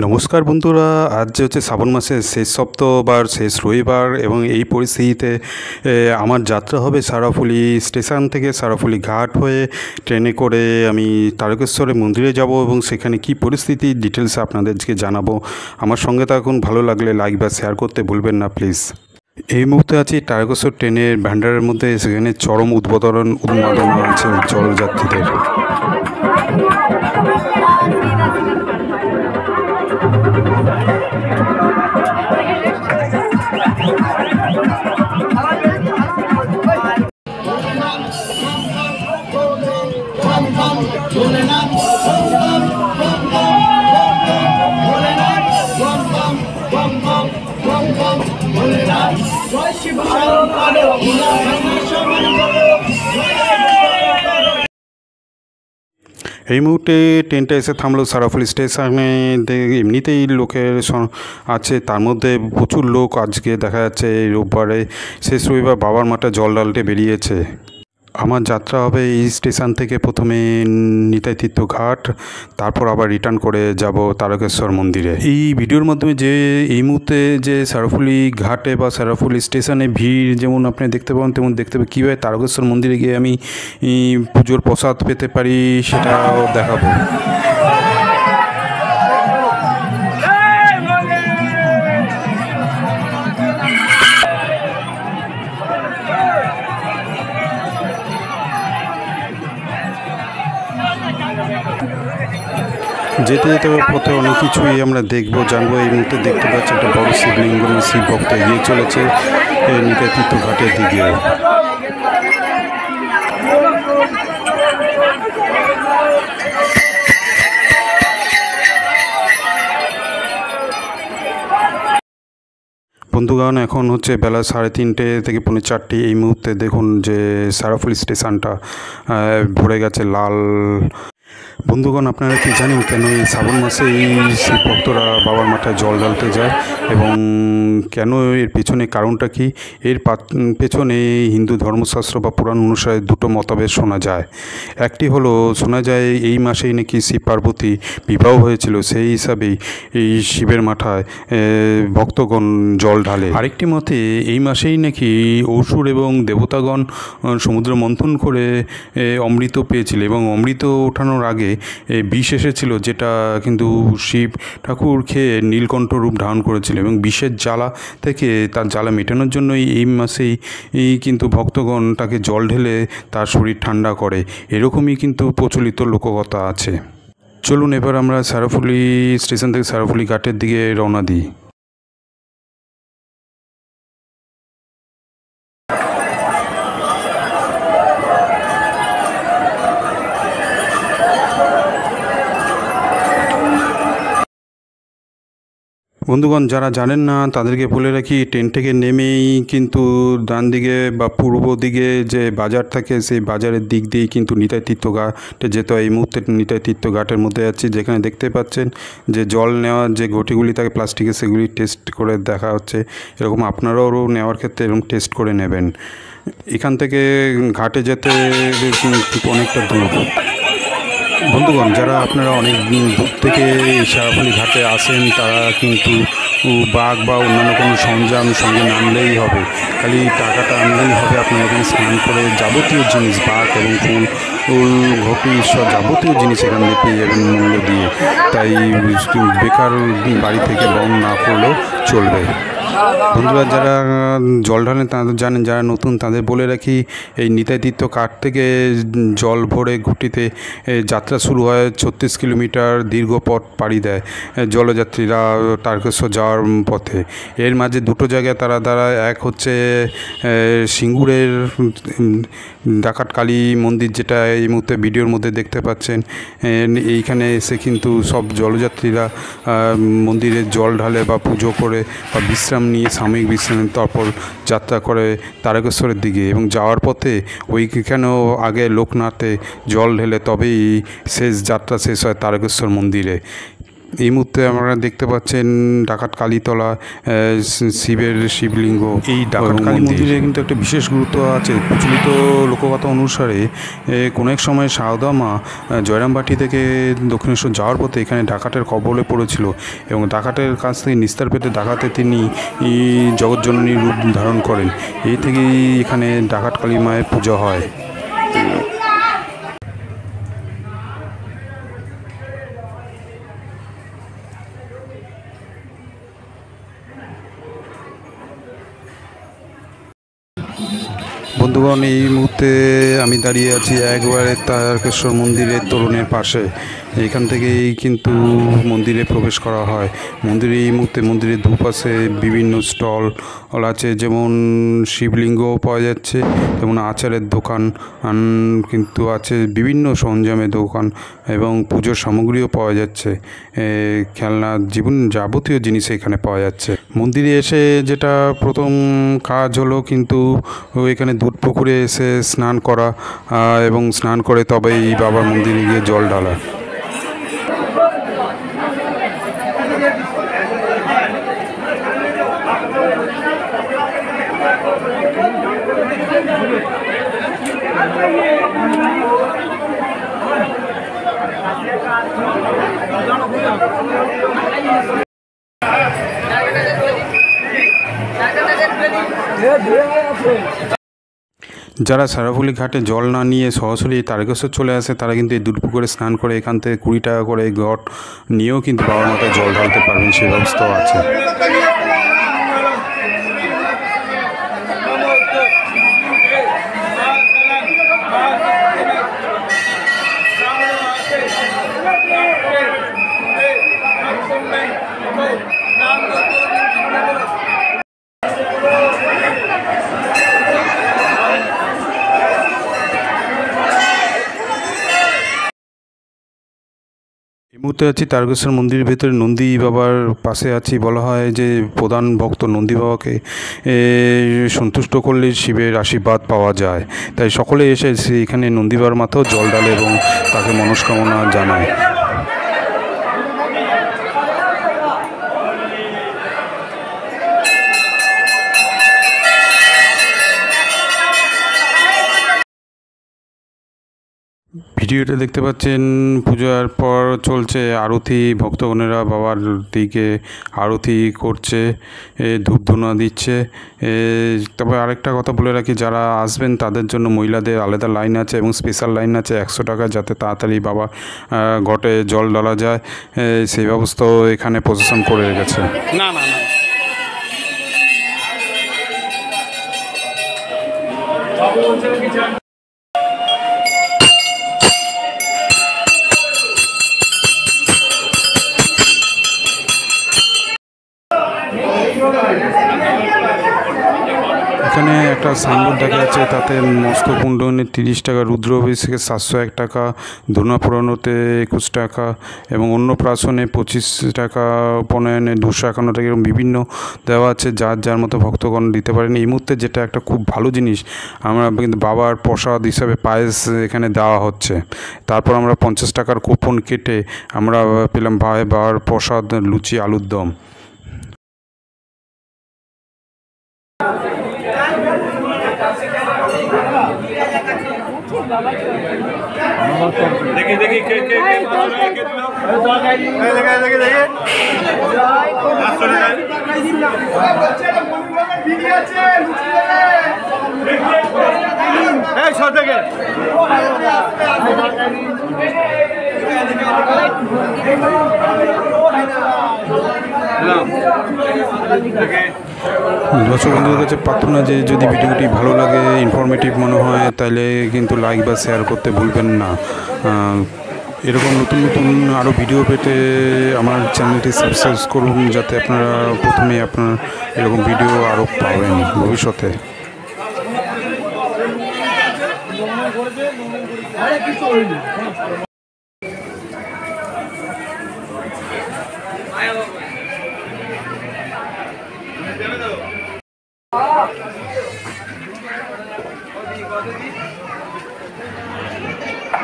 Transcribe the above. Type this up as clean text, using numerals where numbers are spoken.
নমস্কার বন্ধুরা, আজ হচ্ছে শ্রাবণ মাসের শেষ সপ্তাহবার শেষ রবিবার এবং এই পরিস্থিতিতে আমার যাত্রা হবে সারাফুলি স্টেশন থেকে সারাফুলি ঘাট হয়ে ট্রেনে করে আমি তারকেশ্বরের মন্দিরে যাব এবং সেখানে কি পরিস্থিতি ডিটেলসে আপনাদেরকে জানাবো। আমার সঙ্গে থাকুন, ভালো লাগলে লাইক বা শেয়ার করতে ভুলবেন না প্লিজ। এই মুহূর্তে আছি তারকেশ্বর ট্রেনের ভান্ডারের মধ্যে, সেখানে চরম উন্মাদনা আছে জলযাত্রীদের। এই মুহূর্তে ট্রেনটা এসে থামলো সারাফুলি স্টেশনে। এমনিতেই লোকের আছে, তার মধ্যে প্রচুর লোক আজকে দেখা যাচ্ছে এই রোববারে শেষ রবিবার বাবার মাঠে জল ঢালতে বেরিয়েছে। আমার যাত্রা হবে এই স্টেশন থেকে প্রথমে নিতাই তীর্থ ঘাট, তারপর আবার রিটার্ন করে যাব তারকেশ্বর মন্দিরে। এই ভিডিওর মাধ্যমে যে এই মুহূর্তে যে সারাফুলি ঘাটে বা সারাফুলি স্টেশনে ভিড় যেমন আপনি দেখতে পাবেন, তেমন দেখতে পাবেন কীভাবে তারকেশ্বর মন্দিরে গিয়ে আমি পুজোর প্রসাদ পেতে পারি সেটাও দেখাবো। যেতে যেতে পথে অনেক কিছুই আমরা দেখবো জানবো। এই মুহূর্তে দেখতে পাচ্ছি একটা বড় শিবলিঙ্গ, শিব ভক্ত এগিয়ে চলেছে নিতাই তীর্থ ঘাটের দিকে। বন্ধুগণ, এখন হচ্ছে বেলা 3:30 থেকে 4:30। এই মুহূর্তে দেখুন যে সারাফুলি স্টেশনটা ভরে গেছে লাল। বন্ধুগণ, আপনারা কি জানেন কেন এই শ্রাবণ মাসে এই শিব ভক্তরা বাবার মাথায় জল ঢালতে যায় এবং কেন এর পেছনে কারণটা কি? এর পেছনে হিন্দু ধর্মশাস্ত্র বা পুরাণ অনুসারে দুটো মতভেদ শোনা যায়। একটি হলো, শোনা যায় এই মাসেই নাকি শিব পার্বতী বিবাহ হয়েছিল, সেই হিসাবেই এই শিবের মাথায় ভক্তগণ জল ঢালে। আরেকটি মতে এই মাসেই নাকি অসুর এবং দেবতাগণ সমুদ্র মন্থন করে অমৃত পেয়েছিল এবং অমৃত ওঠানোর আগে বিষ এসেছিল, যেটা কিন্তু শিব ঠাকুর খেয়ে নীলকণ্ঠ রূপ ধারণ করেছিল এবং বিষের জ্বালা থেকে তার জ্বালা মেটানোর জন্যই এই মাসেই কিন্তু ভক্তগণ তাকে জল ঢেলে তার শরীর ঠান্ডা করে, এরকমই কিন্তু প্রচলিত লোককথা আছে। চলুন এবার আমরা সারাফুলি স্টেশন থেকে সারাফুলি ঘাটের দিকে রওনা দিই। বন্ধুগণ, যারা জানেন না তাদেরকে বলে রাখি, ট্রেন থেকে নেমেই কিন্তু ডান দিকে বা পূর্ব দিকে যে বাজার থাকে সেই বাজারের দিক দিয়েই কিন্তু নিতাই তীর্থ ঘাটে যেতে হয়। এই মুহূর্তে নিতাই তীর্থ ঘাটের মধ্যে আছি, যেখানে দেখতে পাচ্ছেন যে জল নেওয়ার যে ঘটিগুলি থাকে প্লাস্টিকের, সেগুলি টেস্ট করে দেখা হচ্ছে। এরকম আপনারাও নেওয়ার ক্ষেত্রে এরকম টেস্ট করে নেবেন। এখান থেকে ঘাটে যেতে অনেকটা দূর। বন্ধুগণ, যারা আপনারা অনেক দূর থেকে সারাফুলি ঘাটে আসেন তারা কিন্তু বাঘ বা অন্যান্য কোনো সরঞ্জাম সঙ্গে নামলেই হবে, খালি টাকাটা আনলেই হবে। আপনারা এখানে স্নান করে যাবতীয় জিনিস, বাঘ এবং ফুল ঘটি সব যাবতীয় জিনিস এখান থেকে পেয়ে যাবেন মূল্য দিয়ে। তাই বেকার বাড়ি থেকে বন্ধ না করলেও চলবে। বন্ধুরা, যারা জল ঢালেন তাদের জানেন, যারা নতুন তাদের বলে রাখি, এই নিতাই তীর্থ ঘাট থেকে জল ভরে ঘুটিতে যাত্রা শুরু হয়। 36 কিলোমিটার দীর্ঘ পথ পাড়ি দেয় জলযাত্রীরা তারকেশ্বর যাওয়ার পথে। এর মাঝে দুটো জায়গায় তারা দাঁড়ায়। এক হচ্ছে সিঙ্গুরের ডাকাত কালী মন্দির, যেটা এই মুহূর্তে ভিডিওর মধ্যে দেখতে পাচ্ছেন। এইখানে এসে কিন্তু সব জলযাত্রীরা মন্দিরে জল ঢালে বা পুজো করে বা বিশ্রাম নিয়ে সাময়িক বিশ্রাম, তারপর যাত্রা করে তারকেশ্বরের দিকে। এবং যাওয়ার পথে ওইখানেও আগে লোকনাথে জল ঢেলে তবেই শেষ যাত্রা শেষ হয় তারকেশ্বর মন্দিরে। এই মুহূর্তে আপনারা দেখতে পাচ্ছেন ডাকাত কালীতলা শিবের শিবলিঙ্গ। এই ডাকাত কালী মন্দিরে কিন্তু একটা বিশেষ গুরুত্ব আছে। প্রচলিত লোককথা অনুসারে কোনো এক সময় সারদা মা জয়রামবাটি থেকে দক্ষিণেশ্বর যাওয়ার পথে এখানে ডাকাতের কবলে পড়েছিল এবং ডাকাতের কাছ থেকে নিস্তার পেতে ডাকাতে তিনি জগৎজননী রূপ ধারণ করেন। এই থেকেই এখানে ডাকাত কালী মায়ের পূজা হয়। বন্ধুগণ, এই মুহূর্তে আমি দাঁড়িয়ে আছি একবারে তারকেশ্বর মন্দিরের তোরণের পাশে। এখান থেকেই কিন্তু মন্দিরে প্রবেশ করা হয়। মন্দিরে এই মুহূর্তে মন্দিরের দুপাশে বিভিন্ন স্টল আছে, যেমন শিবলিঙ্গও পাওয়া যাচ্ছে, যেমন আচারের দোকান কিন্তু আছে, বিভিন্ন সরঞ্জামের দোকান এবং পুজোর সামগ্রীও পাওয়া যাচ্ছে। খেলনা যাবতীয় জিনিস এখানে পাওয়া যাচ্ছে। মন্দিরে এসে যেটা প্রথম কাজ হলো কিন্তু এখানে দুধ পুকুরে এসে স্নান করা এবং স্নান করে তবেই বাবার মন্দিরে গিয়ে জল ঢালা। যারা সারাফুলি ঘাটে জল না নিয়ে সরাসরি তারকেশ্বর চলে আসে তারা কিন্তু এই দুধ পুকুরে স্নান করে এখান থেকে 20 টাকা করে ঘট নিয়েও কিন্তু বাবার মাথায় জল ঢালতে পারবেন, সেই ব্যবস্থাও আছে। এই মুহূর্তে আছি তারকেশ্বর মন্দিরের ভেতরে নন্দী বাবার পাশে আছি। বলা হয় যে প্রধান ভক্ত নন্দী বাবাকে সন্তুষ্ট করলে শিবের আশীর্বাদ পাওয়া যায়, তাই সকলে এসে এখানে নন্দী বাবার মাথাও জল ঢালে এবং তাকে মনস্কামনা জানায়। ভিডিওটা দেখতে পাচ্ছেন, পূজার পর চলছে আরতি। ভক্তগণেরা বাবার দিকে আরতি করছে, ধূপধুনা দিচ্ছে। তবে আরেকটা কথা বলে রাখি, যারা আসবেন তাদের জন্য মহিলাদের আলাদা লাইন আছে এবং স্পেশাল লাইন আছে 100 টাকা, যাতে তাড়াতাড়ি বাবা ঘটে জল ঢালা যায়, সেই ব্যবস্থাও এখানে প্রশাসন করে রেখেছে। না না না এখানে একটা সাইনবোর্ড দেখা যাচ্ছে, তাতে মস্তক মুন্ডনে 30 টাকা, রুদ্র অভিষেকে 701 টাকা, ধূনা পুরানোতে 21 টাকা এবং অন্নপ্রাশনে 25 টাকা, উপনয়নে 251 টাকা, এরকম বিভিন্ন দেওয়া আছে, যার যার মতো ভক্তগণ দিতে পারেন। এই মুহূর্তে যেটা একটা খুব ভালো জিনিস, আমরা কিন্তু বাবার প্রসাদ হিসাবে পায়েস এখানে দেওয়া হচ্ছে। তারপর আমরা 50 টাকার কুপন কেটে আমরা পেলাম বাবার প্রসাদ লুচি আলুর দম। দেখি দেখি কে কে কে দর্শক বন্ধুদের কাছে প্রার্থনা যে যদি ভিডিওটি ভালো লাগে, ইনফরমেটিভ মনে হয়, তাহলে কিন্তু লাইক বা শেয়ার করতে ভুলবেন না। এরকম নতুন নতুন আরও ভিডিও পেতে আমার চ্যানেলটি সাবস্ক্রাইব করুন, যাতে আপনারা প্রথমে আপনার এরকম ভিডিও আরও পাবেন ভবিষ্যতে।